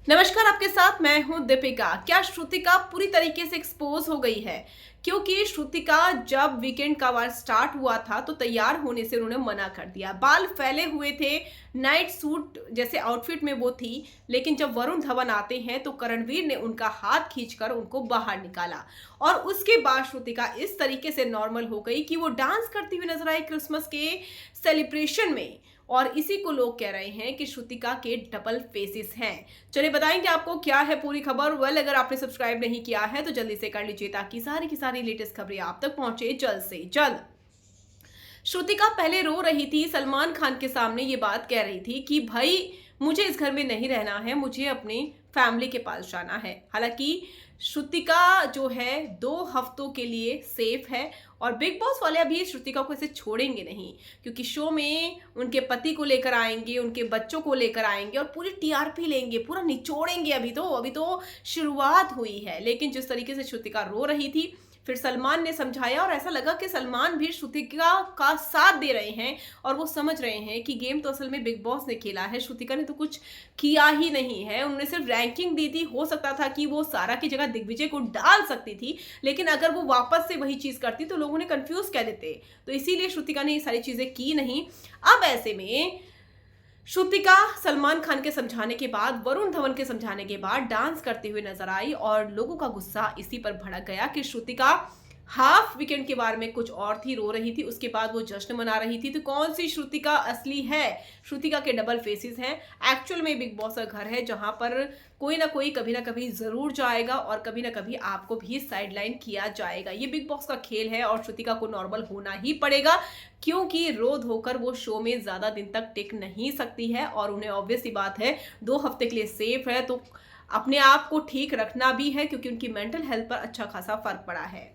नमस्कार, आपके साथ मैं हूं दीपिका। क्या श्रुतिका पूरी तरीके से एक्सपोज हो गई है? क्योंकि श्रुतिका जब वीकेंड का वार स्टार्ट हुआ था तो तैयार होने से उन्होंने मना कर दिया। बाल फैले हुए थे, नाइट सूट जैसे आउटफिट में वो थी, लेकिन जब वरुण धवन आते हैं तो करणवीर ने उनका हाथ खींचकर उनको बाहर निकाला और उसके बाद श्रुतिका इस तरीके से नॉर्मल हो गई कि वो डांस करती हुई नजर आई क्रिसमस के सेलिब्रेशन में। और इसी को लोग कह रहे हैं कि श्रुतिका के डबल फेसेस हैं। चलिए बताएंगे आपको क्या है पूरी खबर। अगर आपने सब्सक्राइब नहीं किया है तो जल्दी से कर लीजिए ताकि सारी की सारी लेटेस्ट खबरें आप तक पहुंचे जल्द से जल्द। श्रुतिका पहले रो रही थी, सलमान खान के सामने ये बात कह रही थी कि भाई मुझे इस घर में नहीं रहना है, मुझे अपनी फैमिली के पास जाना है। हालांकि श्रुतिका जो है 2 हफ्तों के लिए सेफ है और बिग बॉस वाले अभी श्रुतिका को ऐसे छोड़ेंगे नहीं, क्योंकि शो में उनके पति को लेकर आएंगे, उनके बच्चों को लेकर आएंगे और पूरी टीआरपी लेंगे, पूरा निचोड़ेंगे। अभी तो शुरुआत हुई है। लेकिन जिस तरीके से श्रुतिका रो रही थी, फिर सलमान ने समझाया और ऐसा लगा कि सलमान भी श्रुतिका का साथ दे रहे हैं और वो समझ रहे हैं कि गेम तो असल में बिग बॉस ने खेला है, श्रुतिका ने तो कुछ किया ही नहीं है। उन्होंने सिर्फ रैंकिंग दी थी। हो सकता था कि वो सारा की जगह दिग्विजय को डाल सकती थी, लेकिन अगर वो वापस से वही चीज करती तो लोगों ने कंफ्यूज कह देते, तो इसीलिए श्रुतिका ने ये सारी चीजें की नहीं। अब ऐसे में श्रुतिका सलमान खान के समझाने के बाद, वरुण धवन के समझाने के बाद डांस करते हुए नजर आई और लोगों का गुस्सा इसी पर भड़क गया कि श्रुतिका हाफ वीकेंड के बारे में कुछ और थी, रो रही थी, उसके बाद वो जश्न मना रही थी। तो कौन सी श्रुतिका असली है? श्रुतिका के डबल फेसेस हैं। एक्चुअल में बिग बॉस का घर है जहां पर कोई ना कोई कभी ना कभी जरूर जाएगा और कभी ना कभी आपको भी साइडलाइन किया जाएगा। ये बिग बॉस का खेल है और श्रुतिका को नॉर्मल होना ही पड़ेगा, क्योंकि रो धोकर वो शो में ज्यादा दिन तक टिक नहीं सकती है और उन्हें ऑब्वियस सी बात है 2 हफ्ते के लिए सेफ है, तो अपने आप को ठीक रखना भी है, क्योंकि उनकी मेंटल हेल्थ पर अच्छा खासा फर्क पड़ा है।